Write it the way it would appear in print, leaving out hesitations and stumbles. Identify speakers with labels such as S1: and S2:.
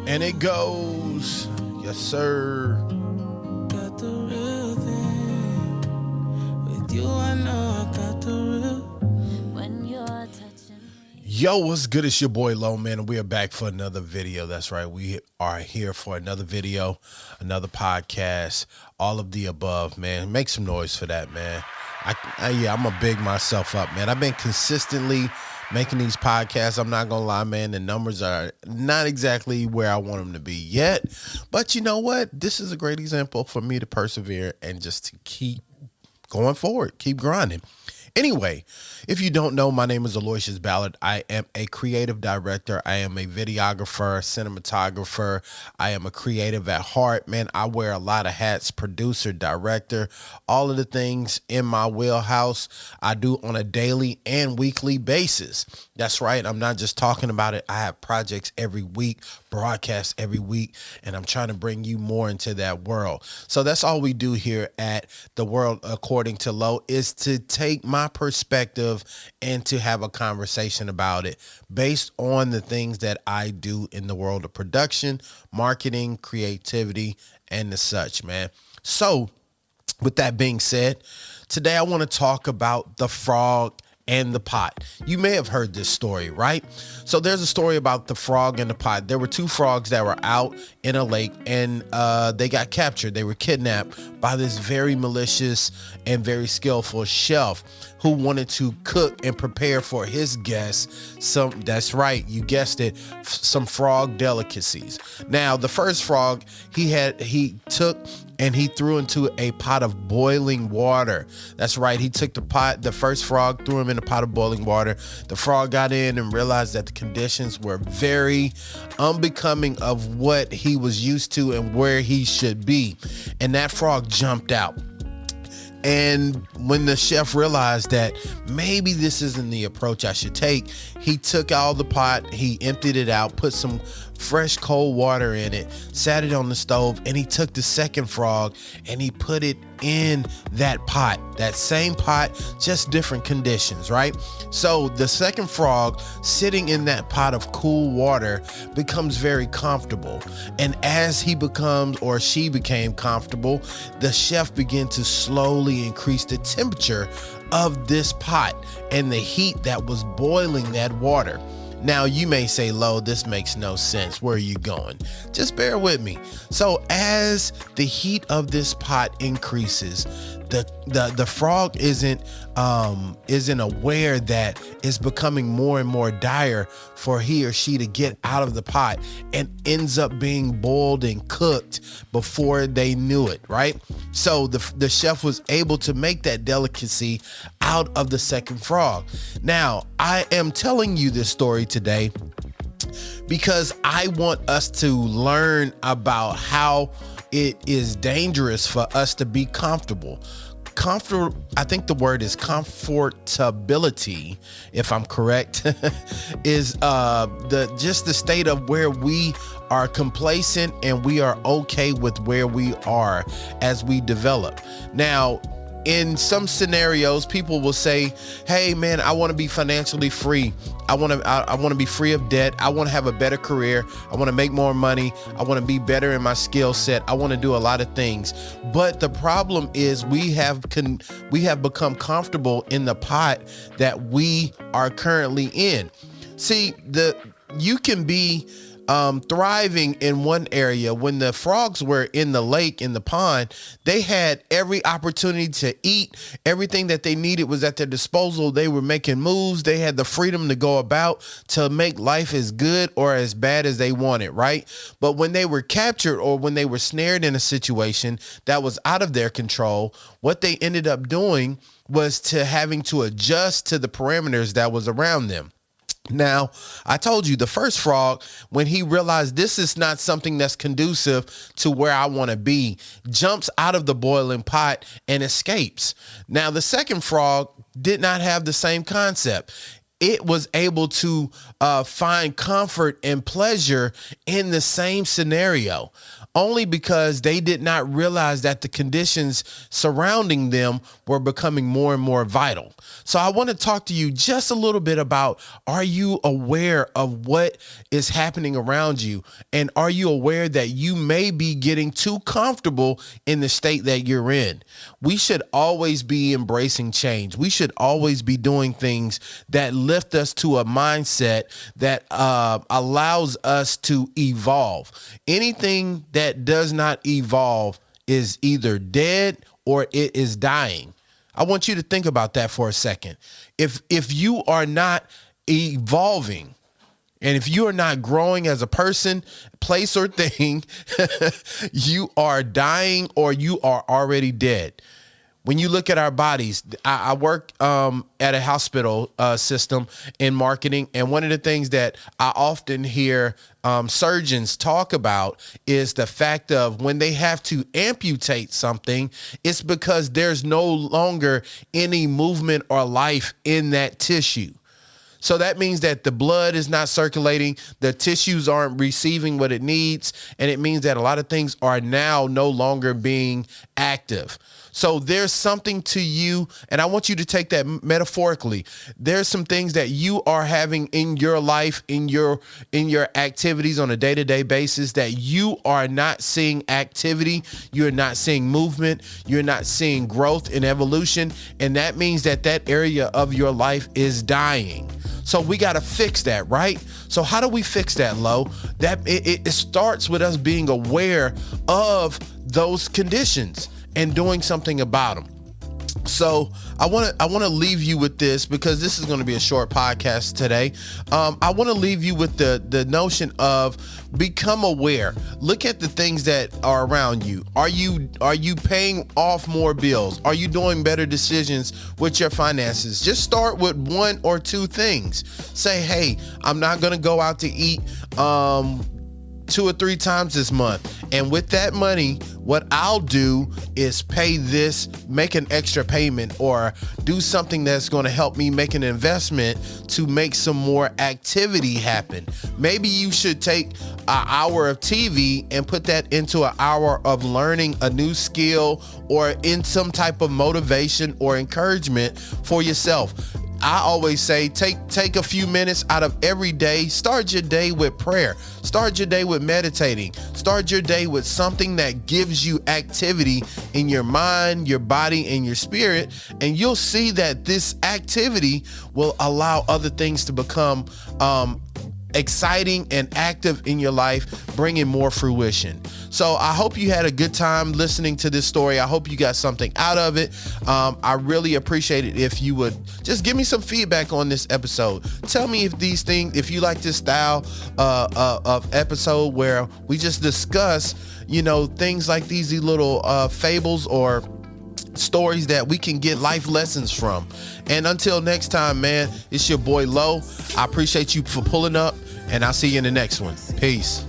S1: And it goes, yes, sir.
S2: Got the real thing. With you, I know I got the real. When you're touching me.
S1: Yo, what's good? It's your boy Low Man, and we are back for another video. That's right. We are here for another video, another podcast, all of the above, man. Make some noise for that, man. Yeah, I'm gonna big myself up, man. I've been consistently making these podcasts. I'm not gonna lie, man. The numbers are not exactly where I want them to be yet, but you know what? This is a great example for me to persevere and just to keep going forward, keep grinding. Anyway, if you don't know, my name is Aloysius Ballard. I am a creative director. I am a videographer, cinematographer. I am a creative at heart. Man, I wear a lot of hats: producer, director, all of the things in my wheelhouse I do on a daily and weekly basis. That's right. I'm not just talking about it. I have projects every week, broadcasts every week, and I'm trying to bring you more into that world. So that's all we do here at The World According to Low, is to take my perspective and to have a conversation about it based on the things that I do in the world of production, marketing, creativity, and the such, man. So with that being said, today I want to talk about the frog and the pot. You may have heard this story, right? So there's a story about the frog and the pot. There were two frogs that were out in a lake, and they got captured. They were kidnapped by this very malicious and very skillful chef who wanted to cook and prepare for his guests that's right, you guessed it, some frog delicacies. Now, the first frog he took and he threw into a pot of boiling water. That's right. He took the first frog, threw him in a pot of boiling water. The frog got in and realized that the conditions were very unbecoming of what he was used to and where he should be. And that frog jumped out. And when the chef realized that maybe this isn't the approach I should take, he took all the pot, he emptied it out, put some fresh cold water in it, sat it on the stove, and he took the second frog and he put it in that pot, that same pot, just different conditions, right? So the second frog sitting in that pot of cool water becomes very comfortable. And as he becomes, or she became comfortable, the chef began to slowly increase the temperature of this pot and the heat that was boiling that water. Now, you may say, Lo, this makes no sense. Where are you going? Just bear with me. So as the heat of this pot increases, the frog isn't aware that it's becoming more and more dire for he or she to get out of the pot, and ends up being boiled and cooked before they knew it, right? So the chef was able to make that delicacy out of the second frog. Now, I am telling you this story today because I want us to learn about how it is dangerous for us to be comfortable. I think the word is comfortability, if I'm correct, is just the state of where we are complacent and we are okay with where we are as we develop. Now, in some scenarios, people will say, hey man, I want to be financially free. I want to be free of debt. I want to have a better career. I want to make more money. I want to be better in my skill set. I want to do a lot of things. But the problem is we have become comfortable in the pot that we are currently in. See, you can be thriving in one area. When the frogs were in the lake, in the pond, they had every opportunity to eat. Everything that they needed was at their disposal. They were making moves. They had the freedom to go about to make life as good or as bad as they wanted, right? But when they were captured or when they were snared in a situation that was out of their control, what they ended up doing was to having to adjust to the parameters that was around them. Now, I told you the first frog, when he realized this is not something that's conducive to where I want to be, jumps out of the boiling pot and escapes. Now, the second frog did not have the same concept. it was able to find comfort and pleasure in the same scenario, only because they did not realize that the conditions surrounding them were becoming more and more vital. So I want to talk to you just a little bit about, are you aware of what is happening around you? And are you aware that you may be getting too comfortable in the state that you're in? We should always be embracing change. We should always be doing things that lift us to a mindset that allows us to evolve. Anything that does not evolve is either dead or it is dying. I want you to think about that for a second. If you are not evolving, and if you are not growing as a person, place, or thing, you are dying or you are already dead. When you look at our bodies, I work at a hospital system in marketing. And one of the things that I often hear surgeons talk about is the fact of when they have to amputate something, it's because there's no longer any movement or life in that tissue. So that means that the blood is not circulating, the tissues aren't receiving what it needs, and it means that a lot of things are now no longer being active. So there's something to you, and I want you to take that metaphorically. There's some things that you are having in your life, in your activities on a day-to-day basis, that you are not seeing activity, you're not seeing movement, you're not seeing growth and evolution, and that means that that area of your life is dying. So we got to fix that, right? So how do we fix that, Lo? That it starts with us being aware of those conditions and doing something about them. So I want to leave you with this, because this is going to be a short podcast today. I want to leave you with the notion of become aware. Look at the things that are around you. Are you paying off more bills? Are you doing better decisions with your finances? Just start with one or two things. Say, hey, I'm not going to go out to eat 2 or 3 times this month. And with that money, what I'll do is pay this, make an extra payment, or do something that's going to help me make an investment to make some more activity happen. Maybe you should take an hour of TV and put that into an hour of learning a new skill, or in some type of motivation or encouragement for yourself. I always say, take a few minutes out of every day. Start your day with prayer. Start your day with meditating. Start your day with something that gives you activity in your mind, your body, and your spirit. And you'll see that this activity will allow other things to become exciting and active in your life, bringing more fruition. So I hope you had a good time listening to this story. I hope you got something out of it. I really appreciate it if you would just give me some feedback on this episode. Tell me if you like this style of episode where we just discuss, things like these little fables or stories that we can get life lessons from. And until next time, man, it's your boy Lo. I appreciate you for pulling up, and I'll see you in the next one. Peace.